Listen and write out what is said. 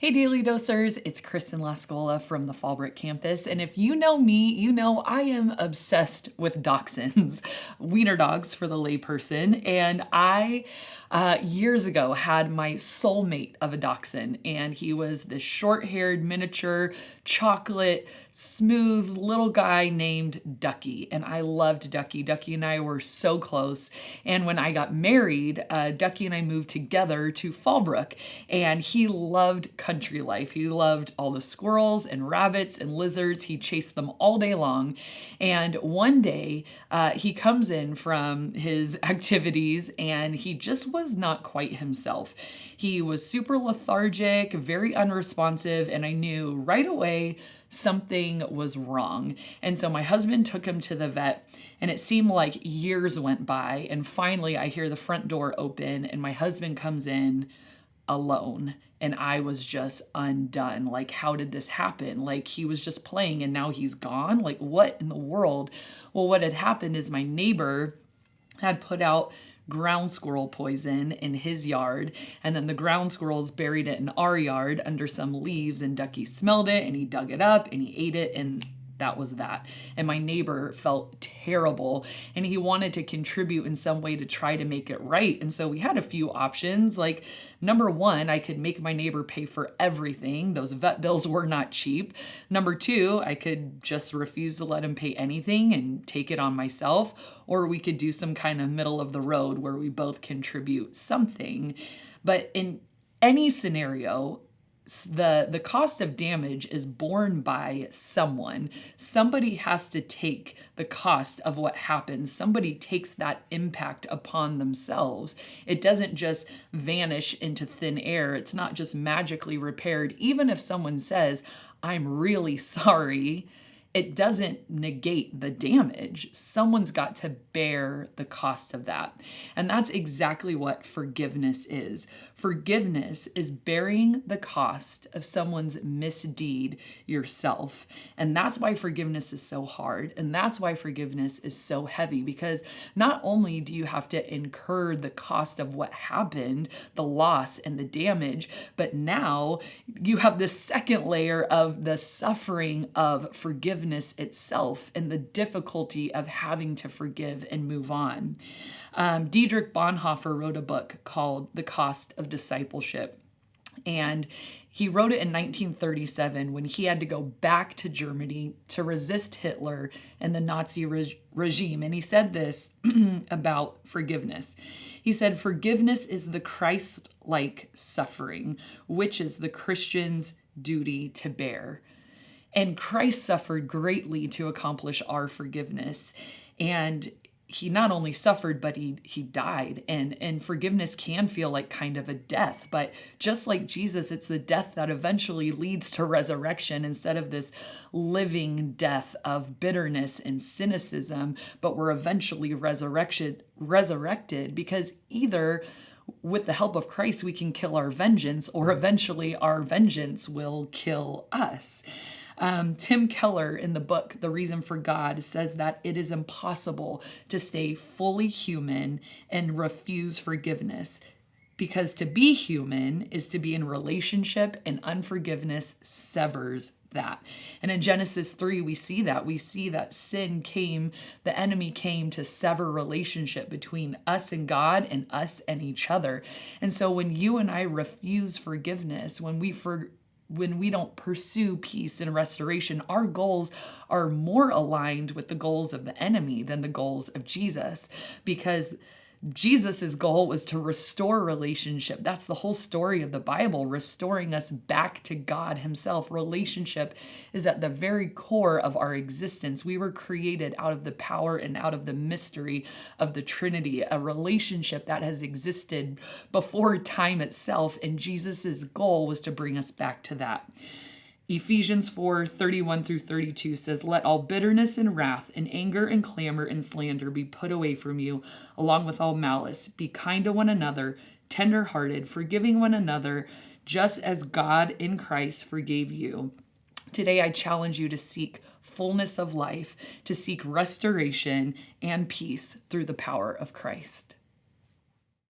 Hey Daily Dosers, it's Kristen Lascola from the Fallbrook campus, and if you know me, you know I am obsessed with dachshunds, wiener dogs for the layperson, and I years ago had my soulmate of a dachshund, and he was this short-haired miniature chocolate smooth little guy named Ducky, and I loved Ducky. Ducky and I were so close, and when I got married, Ducky and I moved together to Fallbrook, and he loved country life. He loved all the squirrels and rabbits and lizards. He chased them all day long, and one day he comes in from his activities, and he just was not quite himself. He was super lethargic, very unresponsive, and I knew right away something was wrong. And so my husband took him to the vet, and it seemed like years went by, and finally I hear the front door open and my husband comes in alone, and I was just undone. Like, how did this happen? Like, he was just playing and now he's gone? Like, what in the world? Well, what had happened is my neighbor had put out ground squirrel poison in his yard, and then the ground squirrels buried it in our yard under some leaves, and Ducky smelled it and he dug it up and he ate it, and that was that. And my neighbor felt terrible, and he wanted to contribute in some way to try to make it right. And so we had a few options. Like, number one, I could make my neighbor pay for everything. Those vet bills were not cheap. Number two, I could just refuse to let him pay anything and take it on myself. Or we could do some kind of middle of the road where we both contribute something. But in any scenario, the cost of damage is borne by someone. Somebody has to take the cost of what happens. Somebody takes that impact upon themselves. It doesn't just vanish into thin air. It's not just magically repaired. Even if someone says, "I'm really sorry," it doesn't negate the damage. Someone's got to bear the cost of that. And that's exactly what forgiveness is. Forgiveness is bearing the cost of someone's misdeed yourself. And that's why forgiveness is so hard. And that's why forgiveness is so heavy, because not only do you have to incur the cost of what happened, the loss and the damage, but now you have this second layer of the suffering of forgiveness itself and the difficulty of having to forgive and move on. Dietrich Bonhoeffer wrote a book called The Cost of Discipleship. And he wrote it in 1937 when he had to go back to Germany to resist Hitler and the Nazi regime. And he said this about forgiveness. He said, "Forgiveness is the Christ-like suffering, which is the Christian's duty to bear." And Christ suffered greatly to accomplish our forgiveness. And he not only suffered, but he died. And forgiveness can feel like kind of a death. But just like Jesus, it's the death that eventually leads to resurrection instead of this living death of bitterness and cynicism. But we're eventually resurrected because either with the help of Christ, we can kill our vengeance, or eventually our vengeance will kill us. Tim Keller in the book, The Reason for God, says that it is impossible to stay fully human and refuse forgiveness, because to be human is to be in relationship, and unforgiveness severs that. And in Genesis 3, we see that. We see that sin came, the enemy came to sever relationship between us and God and us and each other. And so when you and I refuse forgiveness, when we don't pursue peace and restoration, our goals are more aligned with the goals of the enemy than the goals of Jesus, because Jesus's goal was to restore relationship. That's the whole story of the Bible, restoring us back to God himself. Relationship is at the very core of our existence. We were created out of the power and out of the mystery of the Trinity, a relationship that has existed before time itself, and Jesus's goal was to bring us back to that. Ephesians 4:31-32 says, "Let all bitterness and wrath and anger and clamor and slander be put away from you, along with all malice. Be kind to one another, tender-hearted, forgiving one another, just as God in Christ forgave you." Today, I challenge you to seek fullness of life, to seek restoration and peace through the power of Christ.